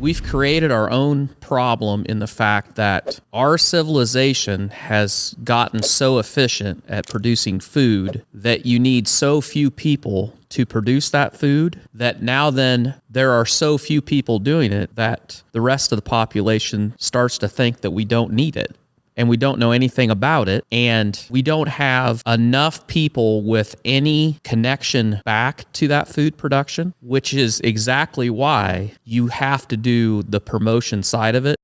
We've created our own problem in the fact that our civilization has gotten so efficient at producing food that you need so few people to produce that food that now then there are so few people doing it that the rest of the population starts to think that we don't need it. And we don't know anything about it, and we don't have enough people with any connection back to that food production, which is exactly why you have to do the promotion side of it.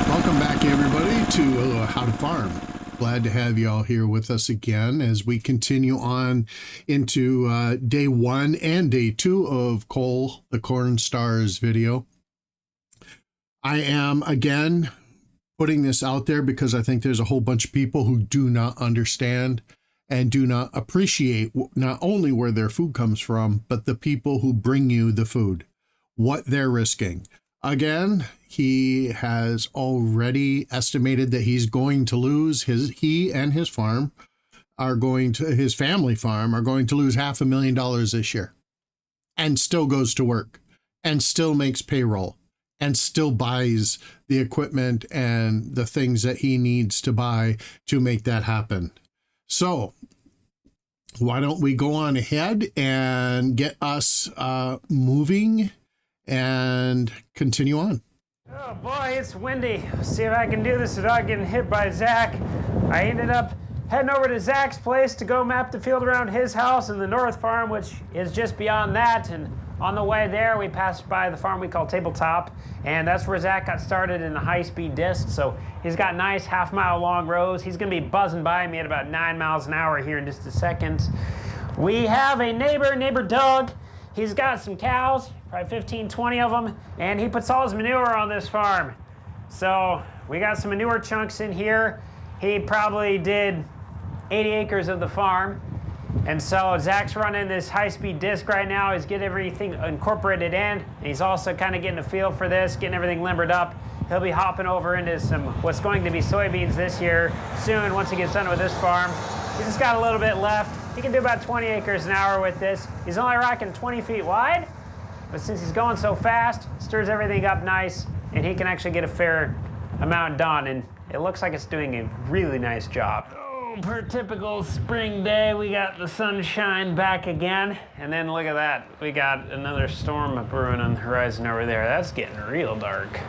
Welcome back, everybody, to How to Farm. Glad to have you all here with us again as we continue on into day 1 and day 2 of Cole, the Cornstar's video. I am, again, putting this out there because I think there's a whole bunch of people who do not understand and do not appreciate not only where their food comes from, but the people who bring you the food, what they're risking. Again, he has already estimated that he's going to lose he and his farm are going to, his family farm are going to lose $500,000 this year, and still goes to work and still makes payroll and still buys the equipment and the things that he needs to buy to make that happen. So why don't we go on ahead and get us moving and continue on. Oh boy, it's windy. Let's see if I can do this without getting hit by Zach. I ended up heading over to Zach's place to go map the field around his house and the North Farm, which is just beyond that. And on the way there, we passed by the farm we call Tabletop, and that's where Zach got started in the high-speed disc. So he's got nice half-mile long rows. He's gonna be buzzing by me at about 9 miles an hour here in just a second. We have a neighbor Doug. He's got some cows, probably 15, 20 of them, and he puts all his manure on this farm. So we got some manure chunks in here. He probably did 80 acres of the farm. And so Zach's running this high-speed disc right now. He's getting everything incorporated in. And he's also kind of getting a feel for this, getting everything limbered up. He'll be hopping over into some what's going to be soybeans this year soon once he gets done with this farm. He's just got a little bit left. He can do about 20 acres an hour with this. He's only rocking 20 feet wide, but since he's going so fast, stirs everything up nice, and he can actually get a fair amount done, and it looks like it's doing a really nice job. Oh, per typical spring day, we got the sunshine back again, and then look at that. We got another storm brewing on the horizon over there. That's getting real dark.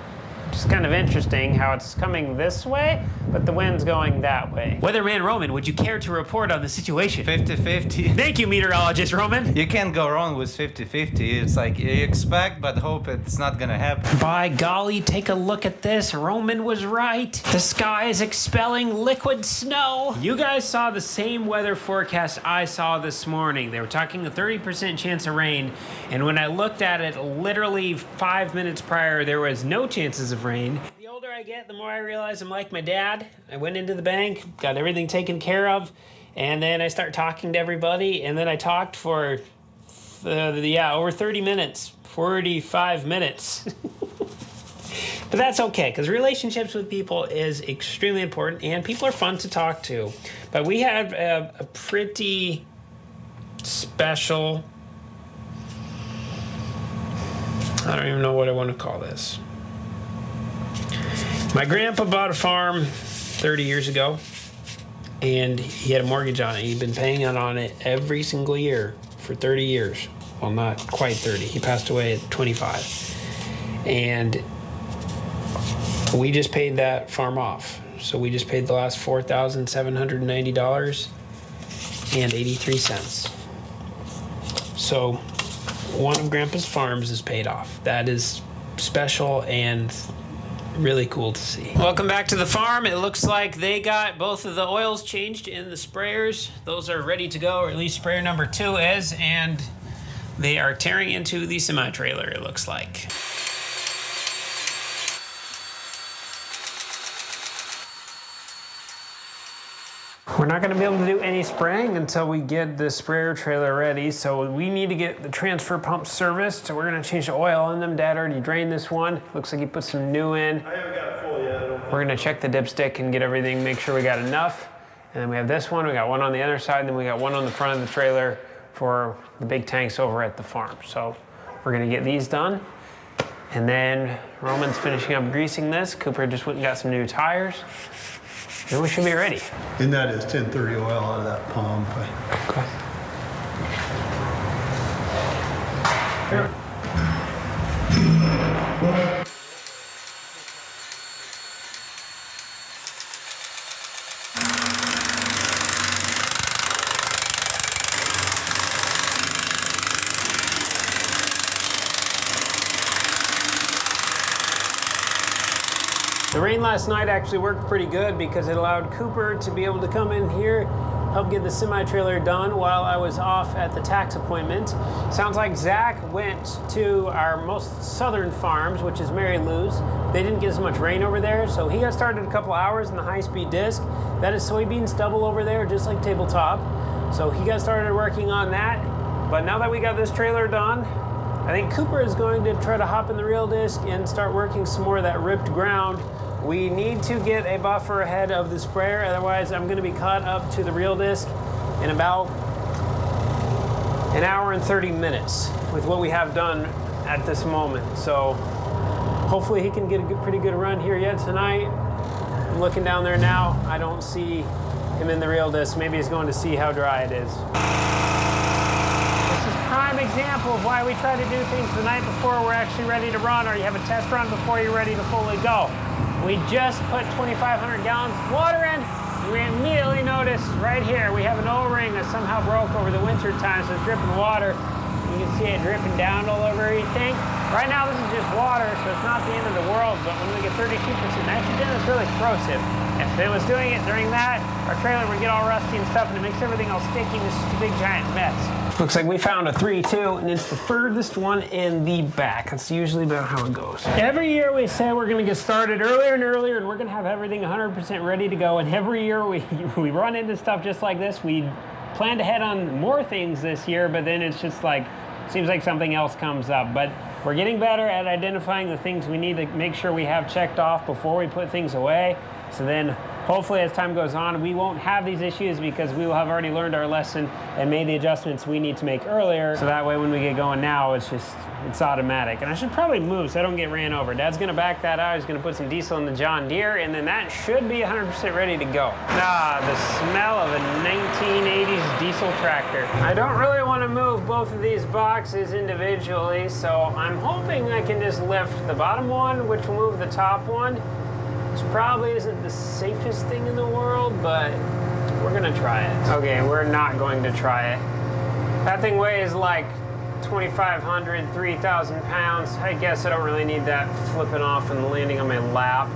It's kind of interesting how it's coming this way, but the wind's going that way. Weatherman Roman, would you care to report on the situation? 50-50. Thank you, meteorologist Roman. You can't go wrong with 50-50. It's like you expect, but hope it's not gonna happen. By golly, take a look at this. Roman was right. The sky is expelling liquid snow. You guys saw the same weather forecast I saw this morning. They were talking a 30% chance of rain, and when I looked at it literally 5 minutes prior, there was no chances of rain. The older I get, the more I realize I'm like my dad. I went into the bank, got everything taken care of, and then I start talking to everybody, and then I talked for over 30 minutes, 45 minutes. But that's okay, because relationships with people is extremely important, and people are fun to talk to. But we have a pretty special, I don't even know what I want to call this. My grandpa bought a farm 30 years ago, and he had a mortgage on it. He'd been paying on it every single year for 30 years. Well, not quite 30. He passed away at 25. And we just paid that farm off. So we just paid the last $4,790.83. So one of Grandpa's farms is paid off. That is special and really cool to see. Welcome back to the farm. It looks like they got both of the oils changed in the sprayers. Those are ready to go, or at least sprayer number 2 is, and they are tearing into the semi-trailer, it looks like. We're not going to be able to do any spraying until we get the sprayer trailer ready, so we need to get the transfer pump serviced. So we're going to change the oil in them. Dad already drained this one. Looks like he put some new in. I haven't got it full yet. We're going to check the dipstick and get everything, make sure we got enough. And then we have this one. We got one on the other side, and then we got one on the front of the trailer for the big tanks over at the farm. So we're gonna get these done. And then Roman's finishing up greasing this. Cooper just went and got some new tires. Then we should be ready. And that is 1030 oil out of that pump. Okay. The rain last night actually worked pretty good because it allowed Cooper to be able to come in here, help get the semi-trailer done while I was off at the tax appointment. Sounds like Zach went to our most southern farms, which is Mary Lou's. They didn't get as much rain over there, so he got started a couple hours in the high-speed disc. That is soybean stubble over there, just like tabletop. So he got started working on that. But now that we got this trailer done, I think Cooper is going to try to hop in the real disc and start working some more of that ripped ground. We need to get a buffer ahead of the sprayer, otherwise I'm going to be caught up to the real disc in about an hour and 30 minutes with what we have done at this moment. So hopefully he can get a pretty good run here yet tonight. I'm looking down there now. I don't see him in the real disc. Maybe he's going to see how dry it is. This is a prime example of why we try to do things the night before we're actually ready to run, or you have a test run before you're ready to fully go. We just put 2,500 gallons of water in. We immediately noticed right here, we have an O-ring that somehow broke over the winter time, so it's dripping water. You can see it dripping down all over everything. Right now this is just water, so it's not the end of the world, but when we get 32% nitrogen, it's really corrosive. If it was doing it during that, our trailer would get all rusty and stuff, and it makes everything all sticky, and it's just a big giant mess. Looks like we found a 3-2, and it's the furthest one in the back. That's usually about how it goes. Every year we say we're gonna get started earlier and earlier, and we're gonna have everything 100% ready to go, and every year we run into stuff just like this. We plan to head on more things this year, but then it's just like, seems like something else comes up. But we're getting better at identifying the things we need to make sure we have checked off before we put things away. So then hopefully as time goes on, we won't have these issues because we will have already learned our lesson and made the adjustments we need to make earlier. So that way when we get going now, it's automatic. And I should probably move so I don't get ran over. Dad's gonna back that out. He's gonna put some diesel in the John Deere, and then that should be 100% ready to go. Ah, the smell of a 1980s diesel tractor. I don't really wanna move both of these boxes individually, so I'm hoping I can just lift the bottom one, which will move the top one. Which probably isn't the safest thing in the world, but we're gonna try it. Okay, we're not going to try it. That thing weighs like 2,500, 3,000 pounds. I guess I don't really need that flipping off and landing on my lap.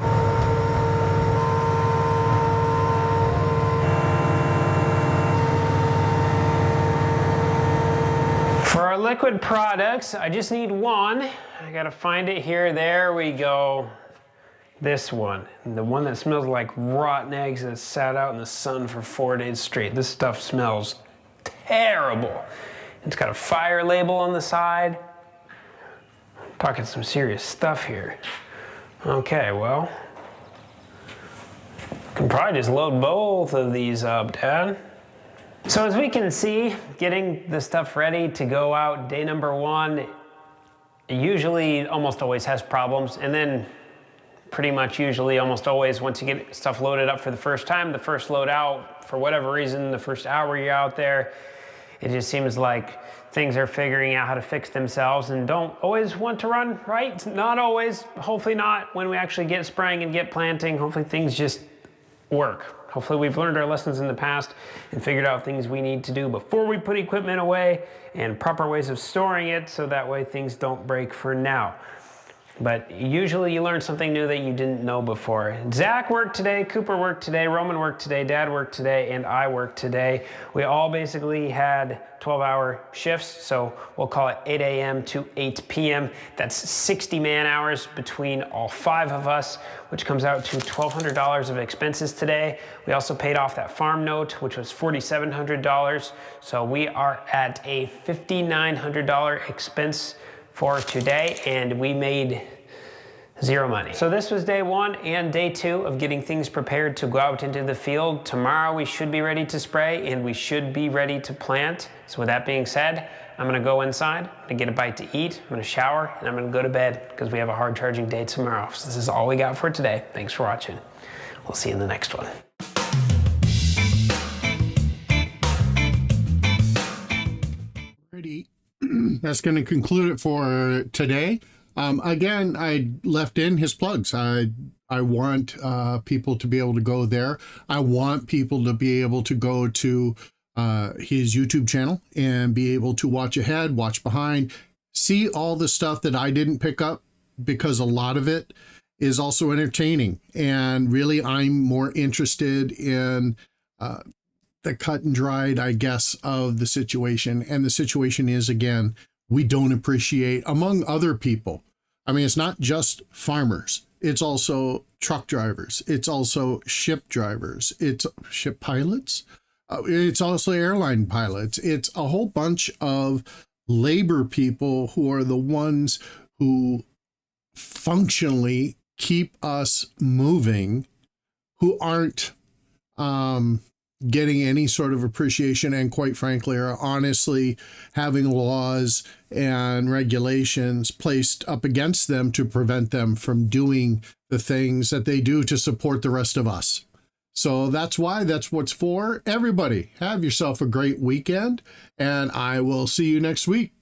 For our liquid products, I just need one. I gotta find it here. There we go. This one, the one that smells like rotten eggs that sat out in the sun for 4 days straight. This stuff smells terrible. It's got a fire label on the side. I'm talking some serious stuff here. Okay, well, can probably just load both of these up, Dad. So as we can see, getting the stuff ready to go out day number one usually almost always has problems, and then pretty much usually almost always once you get stuff loaded up for the first time, the first load out, for whatever reason, the first hour you're out there, it just seems like things are figuring out how to fix themselves and don't always want to run right. Not always, hopefully not when we actually get spraying and get planting. Hopefully things just work. Hopefully we've learned our lessons in the past and figured out things we need to do before we put equipment away and proper ways of storing it so that way things don't break for now. But usually you learn something new that you didn't know before. Zach worked today, Cooper worked today, Roman worked today, Dad worked today, and I worked today. We all basically had 12-hour shifts, so we'll call it 8 a.m. to 8 p.m. That's 60 man-hours between all 5 of us, which comes out to $1,200 of expenses today. We also paid off that farm note, which was $4,700. So we are at a $5,900 expense for today, and we made Zero money. So this was day 1 and day 2 of getting things prepared to go out into the field. Tomorrow we should be ready to spray and we should be ready to plant. So with that being said, I'm gonna go inside, I'm gonna get a bite to eat, I'm gonna shower, and I'm gonna go to bed because we have a hard charging day tomorrow. So this is all we got for today. Thanks for watching. We'll see you in the next one. Alrighty. That's going to conclude it for today. Again, I left in his plugs. I want people to be able to go there. I want people to be able to go to his YouTube channel and be able to watch ahead, watch behind, see all the stuff that I didn't pick up, because a lot of it is also entertaining. And really, I'm more interested in the cut and dried, I guess, of the situation. And the situation is, again, we don't appreciate, among other people. I mean, it's not just farmers. It's also truck drivers. It's also ship drivers. It's ship pilots. It's also airline pilots. It's a whole bunch of labor people who are the ones who functionally keep us moving, who aren't getting any sort of appreciation, and quite frankly are honestly having laws and regulations placed up against them to prevent them from doing the things that they do to support the rest of us. So that's why, that's what's for. Everybody, have yourself a great weekend, and I will see you next week.